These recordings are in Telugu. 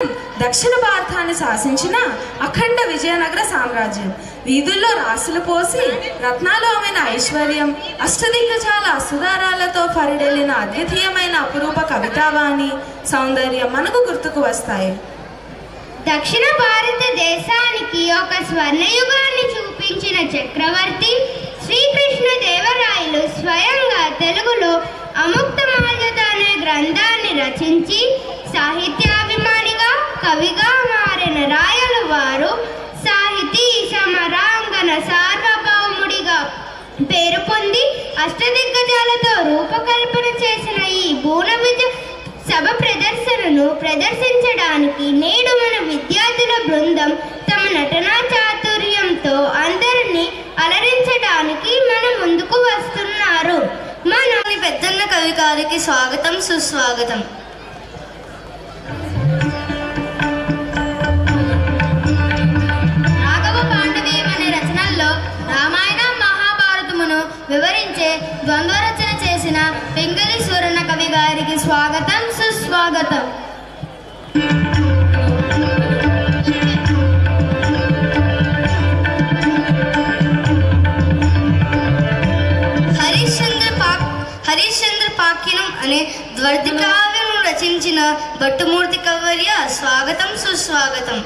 దక్షిణ భారతాన్ని శాసించిన అఖండ విజయనగర సామ్రాజ్యం. వీధుల్లో రాసులు పోసి రత్నాలోమైన ఐశ్వర్యం, అష్టదిగ్గజాల సుధారాలతో పరిడెళ్లిన అద్వితీయమైన అపురూప కవితావాణి సౌందర్యం మనకు గుర్తుకు వస్తాయి. దక్షిణ భారతదేశానికి ఒక స్వర్ణయుగాన్ని చూపించిన చక్రవర్తి శ్రీకృష్ణదేవరాయలు స్వయంగా తెలుగులో అముక్తమాల్యద అనే గ్రంథాన్ని రచించి సాహిత్యాభిమానిగా కవిగా మారిన రాయలు వారు సాహితీ సమరాంగన సార్వభౌముడిగా పేరు పొంది అష్టదిగ్గజాలతో రూపకల్పన చేసిన ఈ బూన విజయ సభ ప్రదర్శనను ప్రదర్శించడానికి నేడు మన విద్యార్థుల బృందం తమ నటనా చాతుర్యంతో అందరినీ అలరించడానికి మన ముందుకు వస్తున్నారు. మన పెద్దన్న కవి గారికి స్వాగతం, సుస్వాగతం. రాఘవ పాండవీయం అనే రచనల్లో రామాయణం మహాభారతమును వివరించే ద్వంద్వరచన చేసిన పింగళి సూరన్న కవి గారికి స్వాగతం, సుస్వాగతం. హరిశ్చంద్ర పాఖ్యనం అనే ద్వర్తికావ్యం రచించిన భట్టుమూర్తి కవర్య స్వాగతం, సుస్వాగతం.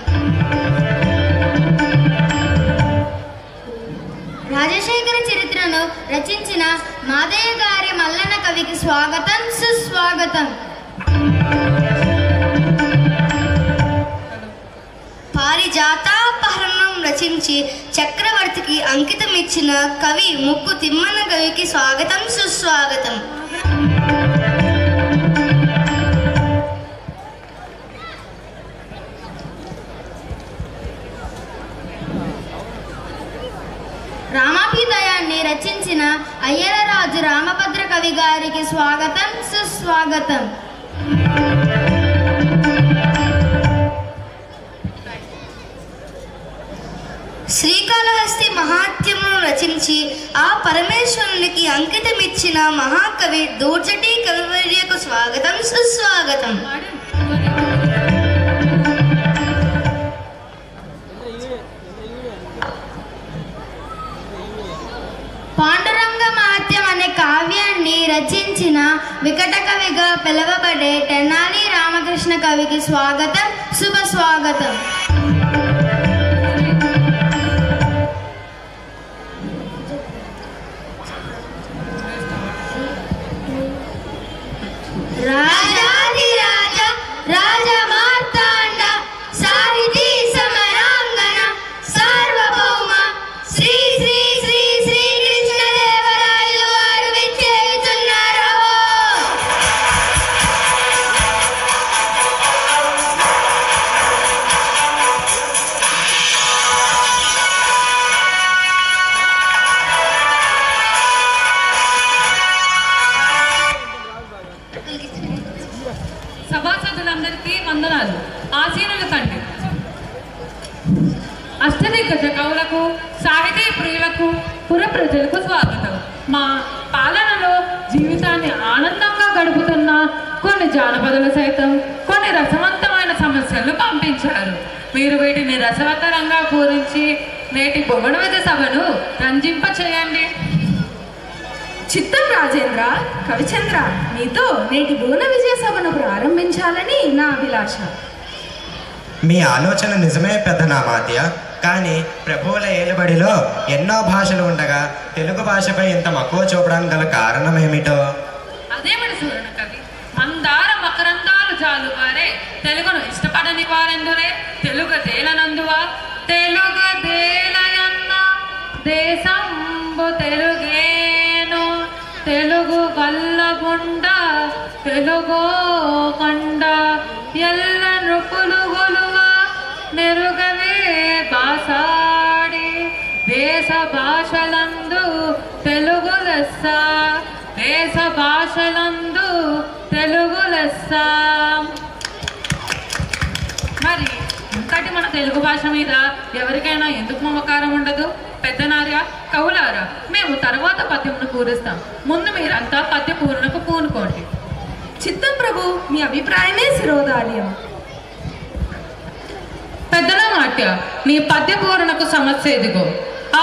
రాజశేఖర చరిత్రను రచించిన మాదయ్య గారి మల్లన్న కవికి స్వాగతం, సుస్వాగతం. పారిజాతాపహరణం రచించి చక్రవర్తికి అంకితం ఇచ్చిన కవి ముక్కు తిమ్మన్న కవికి స్వాగతం, సుస్వాగతం. రామాభ్యుదయాన్ని రచించిన అయ్యలరాజు రామభద్ర కవి గారికి స్వాగతం, సుస్వాగతం. శ్రీకాళహస్తి మహాత్మ్యమును రచించి ఆ పరమేశ్వరునికి అంకితమిచ్చిన మహాకవి దూర్జటి కవివర్యకు స్వాగతం, సుస్వాగతం. పాండురంగ మహత్యం అనే కావ్యాన్ని రచించిన వికట కవిగా పిలువబడే తెనాలి రామకృష్ణ కవికి స్వాగతం, శుభ స్వాగతం. రాజాధిరాజ రాజమార్తాండ సాహితీ సమరాంగన సార్వభౌమ శ్రీ శ్రీ శ్రీ శ్రీ కృష్ణదేవరాయలు వారు విచ్చేయుచున్నారు. సభాసదులందరికీ వందనాలు. ఆసీనులు కండి. అష్టదిగ్గజ కవులకు, సాహితీ ప్రియులకు, పుర ప్రజలకు స్వాగతం. మా పాలనలో జీవితాన్ని ఆనందంగా గడుపుతున్న కొన్ని జానపదులు సైతం కొన్ని రసవంతమైన సమస్యలను పంపించారు. మీరు వీటిని రసవత్తరంగా పూరించి నేటి బొమ్మన విధి సభను రంజింప చేయండి. చిత్తం రాజేంద్ర, కవిచంద్ర, నీతో నేటి బూన విజయ సభను ప్రారంభించాలని నా అభిలాష. మీ ఆలోచన నిజమే పెద్దనామాత్య. కానీ ప్రభువుల ఏలుబడిలో ఎన్నో భాషలు ఉండగా తెలుగు భాషపై ఇంత మక్కువ చూపడానికి గల కారణం ఏమిటో? అదేమిటి సూరణ కవి, మందార మకరందాలు జాలువారే తెలుగును ఇష్టపడని వారెందురే? తెలుగు దేలనందువా? తెలుగు దేలయన్న దేశంబు తెలుగేను, తెలుగు గల్లగుండ తెలుగో కండ ఎల్ల నృపులు గొలువ నెరుగవే బాసాడి దేశ భాషలందు తెలుగు లెస్స, దేశ భాషలందు తెలుగు లెస్స. మరి ఇంతటి మన తెలుగు భాష మీద ఎవరికైనా ఎందుకు మమకారం ఉండదు? పెద్దనార్య, కవులారా, మేము తర్వాత పద్యమును పూరిస్తాం. ముందు మీరంతా పద్య పూర్ణకు పూనుకోండి. చిత్తం ప్రభు, మీ అభిప్రాయమే శిరోధార్యం. నీ పద్యపూరణకు సమస్య ఇదిగో.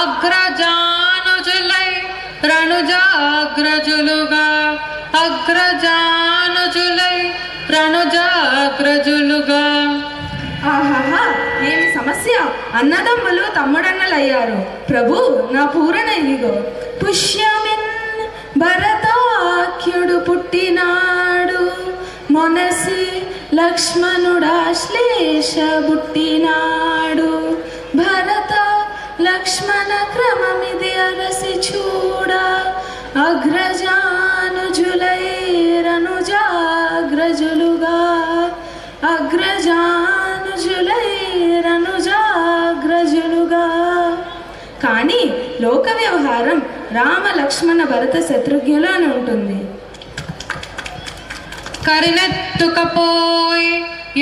అగ్రజానుజులై రణుజాగ్రజులుగా, అగ్రజానుజులై రణుజాగ్రజులుగా. ఆహాహా, ఏమి సమస్య! అన్నదమ్ములు తమ్ముడన్నలయ్యారు. ప్రభు, నా పూరణ ఇదిగో. పుష్యమిన్ భరతాఖ్యుడు పుట్టినాడు, మొనసి లక్ష్మణుడాశ్లేష పుట్టినాడు. భరత లక్ష్మణ క్రమమిది అరసి చూడ, అగ్రజానుజులై రణుజాగ్రజులుగా, అగ్రజానుజులై రణుజాగ్రజులుగా. కానీ లోక వ్యవహారం రామ లక్ష్మణ భరత శత్రుఘ్నులు అని ఉంటుంది. కరినెత్తుకపోయి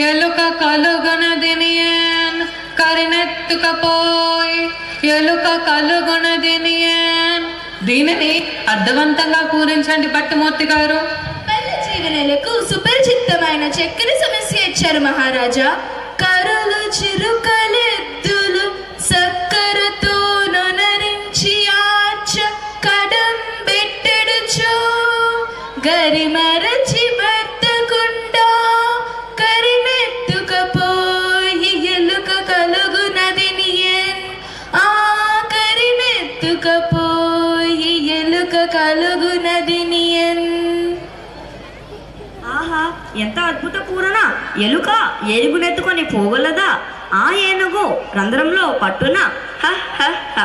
ఎలుక కలుగునదినియన్, కరినెత్తుకపోయి ఎలుక కలుగునదినియన్. దీనిని అర్థవంతంగా పూరించండి భట్టమూర్తి గారు. పల్లె జీవనలకు సుపరిచితమైన చక్కని సమస్య ఇచ్చారు మహారాజా. కరులు చిరుకలెద్దులు సక్కరతో నొనరించి ఆచ కడం పెట్టెడుచు, గరిమరచి భర్తకుండా కరినెత్తుకపోయి ఎలుక కలుగునదినియన్. ఆ కరినెత్తుకపోయి ఎలుక కలుగునదినియన్. ఆహా, ఎంత అద్భుత పూరణ! ఎలుక ఏనుగునెత్తుకొని పోగలదా? ఆ ఏనుగు రంధ్రంలో పట్టున హ హ హ.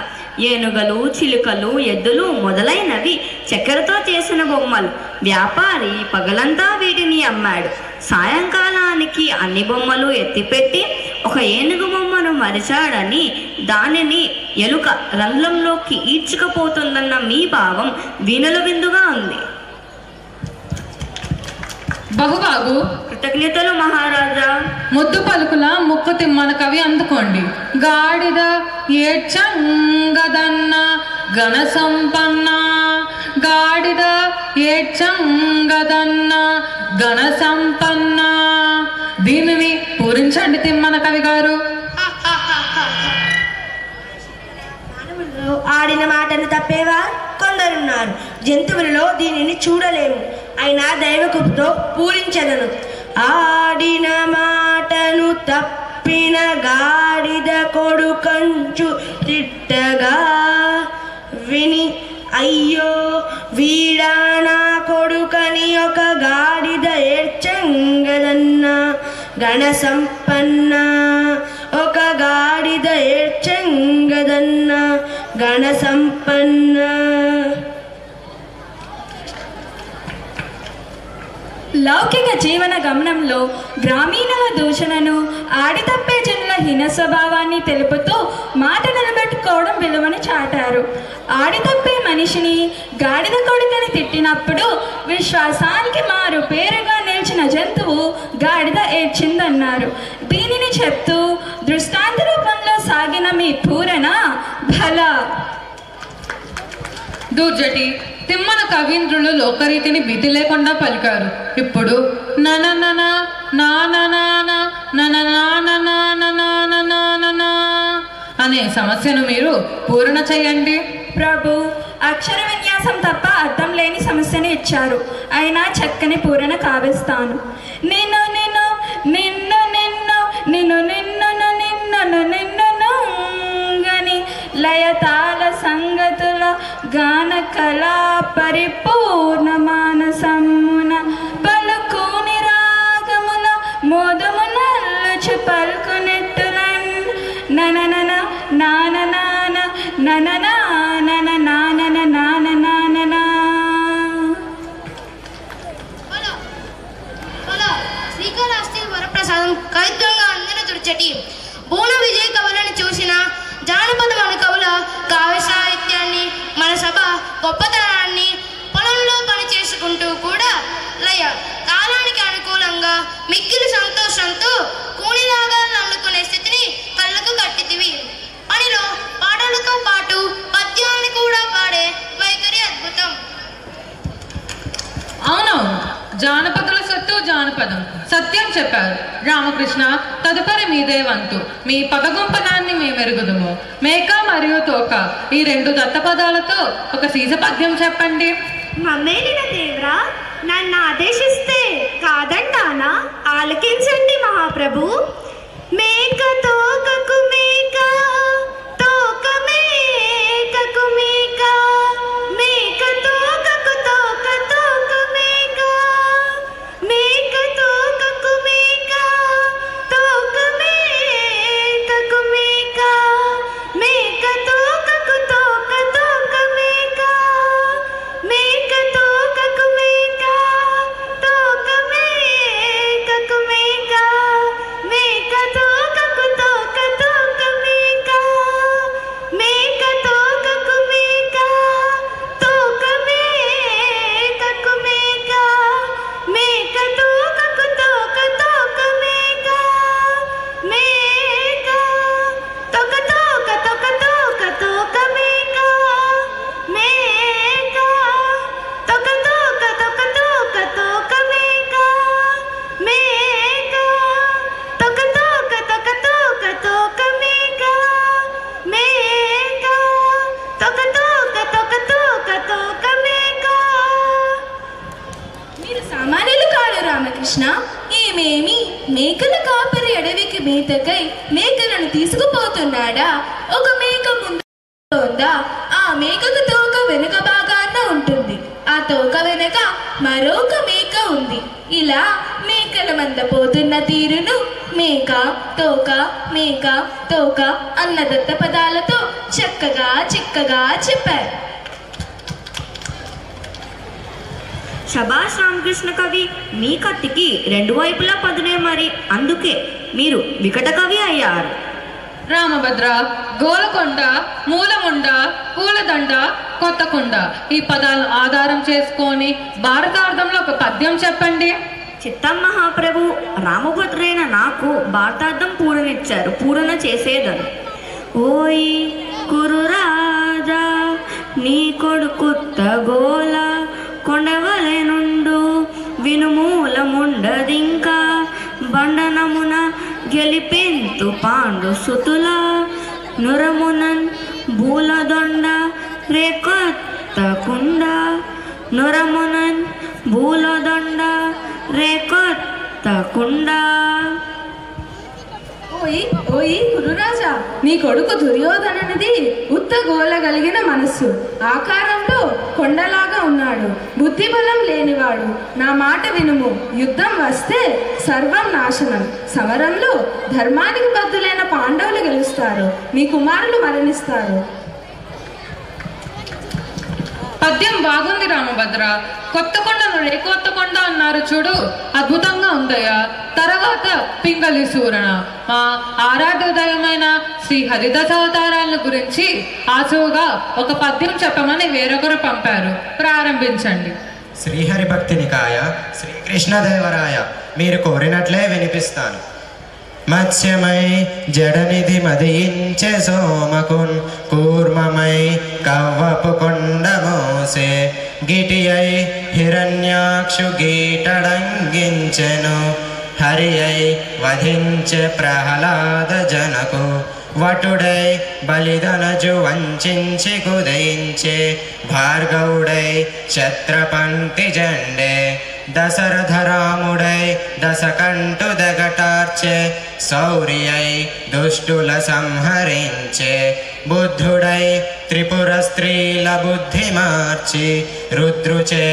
ఏనుగలు, చిలుకలు, ఎద్దులు మొదలైనవి చక్కెరతో చేసిన బొమ్మలు. వ్యాపారి పగలంతా వీటిని అమ్మాడు. సాయంకాలానికి అన్ని బొమ్మలు ఎత్తిపెట్టి ఒక ఏనుగు బొమ్మను మరిచాడని దానిని ఎలుక రంధ్రంలోకి ఈడ్చుకుపోతుందన్న మీ భావం వీణుల విందుగా ఉంది. బహుబాబు, కృతజ్ఞతలు మహారాజా. ముద్దు పలుకుల ముక్కు తిమ్మన కవి అందుకోండి. గాడిద ఏడ్చంగదన్న గణ సంపన్న, గాడిద ఏడ్చంగదన్న గణ సంపన్న. దీనిని పూరించండి తిమ్మన కవి గారు. ఆడిన మాటను తప్పేవారు కొందరున్నారు. జంతువులలో దీనిని చూడలేము, అయినా దైవకృపతో పూరించదను. ఆడిన మాటను తప్పిన గాడిద కొడుకంచు తిట్టగా విని, అయ్యో వీడా నా కొడుకని ఒక గాడిద ఏడ్చంగదన్న గణ సంపన్న, ఒక గాడిద ఏడ్చంగదన్న గణ సంపన్న. లౌకిక జీవన గమనంలో గ్రామీణుల దూషణను, ఆడి తప్పే జనుల హీన స్వభావాన్ని తెలుపుతూ మాట నిలబెట్టుకోవడం విలువను చాటారు. ఆడి తప్పే మనిషిని గాడిద కొడుకని తిట్టినప్పుడు విశ్వాసానికి మారు పేరుగా నిలిచిన జంతువు గాడిద ఏడ్చిందన్నారు. దీనిని చెప్తూ దృష్టాంత రూపంలో సాగిన మీ పూరణ భల. దూర్జటి తిమ్మన కవీంద్రులు లోకరీతిని భీతి లేకుండా పలికారు. ఇప్పుడు అనే సమస్యను మీరు పూరణ చేయండి. ప్రభు, అక్షర విన్యాసం తప్ప అర్థం లేని సమస్యని ఇచ్చారు, అయినా చక్కని పూరణ కావిస్తాను. నిన్ను నిన్ను నిన్ను నిన్ను నిన్ను నిన్ను నిన్ను నిన్ను గని లయతాల సంగతుల గాన కళా పరిపూర్ణ మానసమున పలుకుని రాగముల మోదమునల్లుచు పలుకునెట్టులన్ నననన నాననాన నననానన నానన నాననాననా. శ్రీకాళహస్తి వరప్రసాదం కవిత్వంగా అందిన దుర్చటి బోన విజయ కవులను చూసిన జానపద మన కవుల కావ్య సాహిత్యాన్ని, మన సభ గొప్పతనాన్ని పొలంలో పని చేసుకుంటూ కూడా లయ కాలానికి అనుకూలంగా మిక్కిలి సంతోషంతో కూనిరాగాలను అందుకునే స్థితిని కళ్ళకు కట్టితివి. పనిలో పాటలతో పాటు పద్యాన్ని కూడా పాడే వైఖరి అద్భుతం. అవునవును, జానపదుల సత్తు జానపదం, సత్యం చెప్పారు. రామకృష్ణ, తదుపరి మీదే వంతు. మీ పదగుంపనాన్ని మేమెరుగుదుము. మేక మరియు తోక ఈ 2 దత్తపదాలతో ఒక సీస పద్యం చెప్పండి. మమ్మేలిన దేవరా, నన్ను ఆదేశిస్తే కాదంటానా? ఆలకించండి మహాప్రభు. మేక తోకకు మేక, తోక మేకకు మేక, మేక తోకకు తోక, తోక మేక, మేక తోకకు మేక, తోక మేకకు మేక, మేక తోకకు తోక, తోక మేక, మేక తోకకు మేక, తోక మేకకు మేక, మేక తోకకు తోక, తోక మేక, మేక తోకకు మేక, తోక మేకకు మేక, మేక తోకకు తోక, తోక మేక, మేక తోక తోక, తోక తోక, తోక మేక, మేక తోక తోక, తోక తోక, తోక మేక, మేక తోక తోక, తోక తోక, తోక మేక, మేక తోక తోక, తోక తోక, తోక మేక. మీరు సామాన్యులు కాదు రామకృష్ణ. ఏమేమి మేకల కాపరి అడవికి మేతకై మేకలను తీసుకుపోతున్నాడా? ఒక మేక ముందు ఉందా? ఆ మేకకు తోక వెనుక భాగాన ఉంటుంది. ఆ తోక వెనక మరొక మేక ఉంది. ఇలా మేకల మంద పోతున్న తీరును మేక తోక, మేక తోక అన్న దత్త పదాలతో చక్కగా చిక్కగా చెప్పారు. శభాష్ రామకృష్ణ కవి, మీ కత్తికి 2 వైపులా పదునే మరి. అందుకే మీరు వికట కవి అయ్యారు. రామభద్ర, గోలకొండ, మూలముండ, పూలదండ, కొత్తకొండ ఈ పదాలను ఆధారం చేసుకొని భారతార్థంలో ఒక పద్యం చెప్పండి. చిత్తం మహాప్రభు. రామభద్రైన నాకు భారతార్థం పూరణిచ్చారు, పూరణ చేసేదను. ఓయ్ కురురాజా, నీ కొడుకుత్త గోల కొండవలె నుండు వినుమూలముండదింకా బండనమున గెలిపెంతు పాండు సుతుల నురమునన్ బూలదొండ రేకొత్తకుండ, నురమునన్ బూలదొండ రేకొత్తకుండ. ఓయి ఓయి కురురాజా, నీ కొడుకు దుర్యోధనునిది ఉత్త గోల కలిగిన మనస్సు, ఆకారంలో కొండలాగా ఉన్నాడు, బుద్ధి బలం లేనివాడు. నా మాట వినుము. యుద్ధం వస్తే సర్వం నాశనం. సమరంలో ధర్మానికి బద్దులైన పాండవులు గెలుస్తారు, మీ కుమారులు మరణిస్తారు. పద్యం బాగుంది రామభద్ర. కొత్తకొండను రేకొత్తకొండ అన్నారు చూడు, అద్భుతంగా ఉందయ్యా. తర్వాత పింగళి సూరణ, మా ఆరాధ్య దైవమైన శ్రీ హరిదశావతారాలను గురించి ఆసువుగా ఒక పద్యం చెప్పమని వేరొకరు పంపారు. ప్రారంభించండి. శ్రీహరి భక్తి నికాయ శ్రీకృష్ణదేవరాయ. మీరు కోరినట్లే వినిపిస్తాను. మత్స్యమై జడనిధి మదించే సోమకున్, కూర్మమై కవ్వపు కొండ మోసే, గిటియై హిరణ్యాక్షు గీటడంగించెను, హరి అయి వధించే ప్రహ్లాద జనకు, వటుడై బలిదనజు వంచించి కుదయించే, భార్గవుడై క్షత్రపంక్తి జండే, దశరథరాముడై దశకంఠు దగటార్చే, శౌర్యై దుష్టుల సంహరించే, బుద్ధుడై త్రిపుర స్త్రీల బుద్ధి మార్చి, రుద్రుచే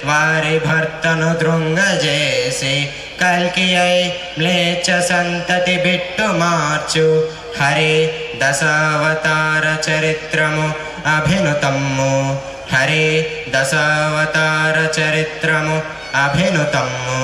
వారి భర్తను దృంగజేసి, కల్కి అయి మ్లేచ్ఛ సంతతి బిట్టు మార్చు, హరి దశావతార చరిత్రము అభినుతమ్ము, హరి దశావతార చరిత్రము అభినుతమ్ము.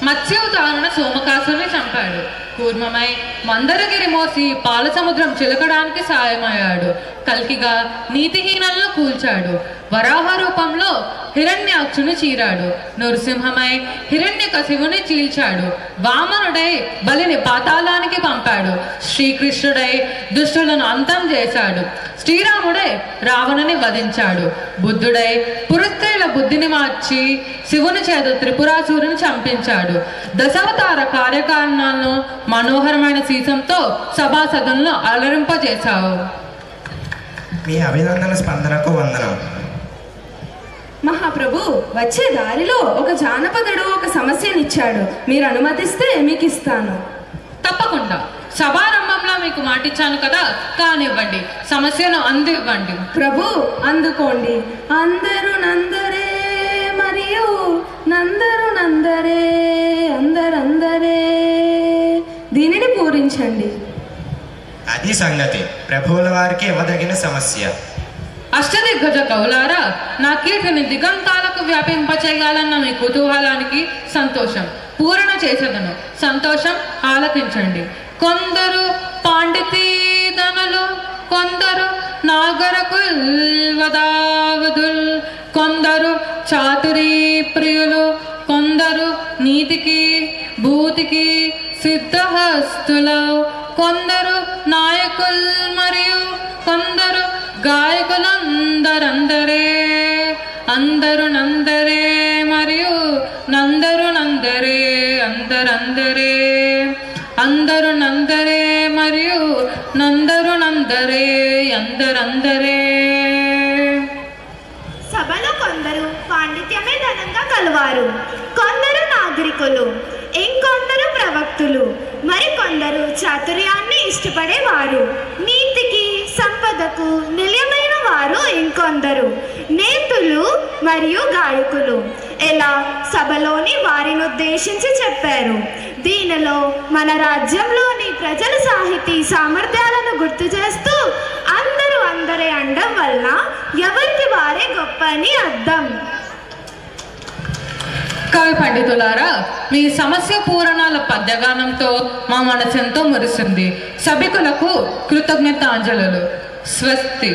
మత్స్యోదాహరణ సోమకాసుని చంపాడు. కూర్మమై మందరగిరి మోసి పాల సముద్రం చిలకడానికి సాయమయ్యాడు. కల్కిగా నీతిహీనలను కూల్చాడు. వరాహ రూపంలో హిరణ్యాక్షుని చీరాడు. నృసింహమై హిరణ్యకశివుని చీల్చాడు. వామనుడై బలిని పాతాళానికి పంపాడు. శ్రీకృష్ణుడై దుష్టులను అంతం చేశాడు. శ్రీరాముడై రావణుని వధించాడు. బుద్ధుడై పురుస్త్రీల బుద్ధిని మార్చి శివుని చేత త్రిపురాసురుని చంపించాడు. దశావతార కార్యకారణాలను మనోహరమైన సీసంతో సభాసదులను అలరింపజేశావు. మీ అభినందన స్పందనకు వందనం. మహాప్రభు, వచ్చే దారిలో ఒక జానపదుడు ఒక సమస్యనిచ్చాడు. మీరు అనుమతిస్తే మీకు ఇస్తాను. తప్పకుండా. సభారంభంలో మీకు మాటిచ్చాను కదా, కానివ్వండి, సమస్యను అందివ్వండి. ప్రభు, అందుకోండి. అందరూ నందరే మరియు నందరు నందరే, అందరందరే. దీనిని పూరించండి. అది సంగతి. ప్రభువుల వారికి ఇవ్వదగిన సమస్య. అష్టదిగ్గజ కవులారా, నా కీర్తిని దిగంతాలకు వ్యాపింపచేయాలన్న మీ కుతూహలానికి సంతోషం. పూరణ చేసేదను. సంతోషం, ఆలకించండి. కొందరు పాండితీధనులు, కొందరు నాగరకుల్వదావదుల్, కొందరు చాతురీ ప్రియులు, కొందరు నీతికి భూతికి సిద్ధహస్తులు, కొందరు నాయకుల్ మరియు కొందరు గాయకులందరందరే. అందరు నందరే మరియు నందరు నందరే, అందరందరే. అందరు నందరే మరియు నందరు నందరే, అందరందరే. సభలో కొందరు పాండిత్యమే ధనంగా కలవారు, కొందరు నాగరికులు, ఇంకొందరు ప్రవక్తులు, మరికొందరు చాతుర్యాన్ని ఇష్టపడేవారు, నీతికి సంపదకు నిలయమైన వారు ఇంకొందరు, నేతులు మరియు గాయకులు. ఇలా సభలోని వారిని ఉద్దేశించి చెప్పారు. దీనిలో మన రాజ్యంలోని ప్రజల సాహితీ సామర్థ్యాలను గుర్తు చేస్తూ అందరూ అందరే అనడం వల్ల ఎవరికి వారే గొప్ప అని అర్థం. కవి పండితులారా, మీ సమస్య పూరణాల పద్యగానంతో మా మనసెంతో మురిసింది. సభికులకు కృతజ్ఞతాంజలులు. స్వస్తి.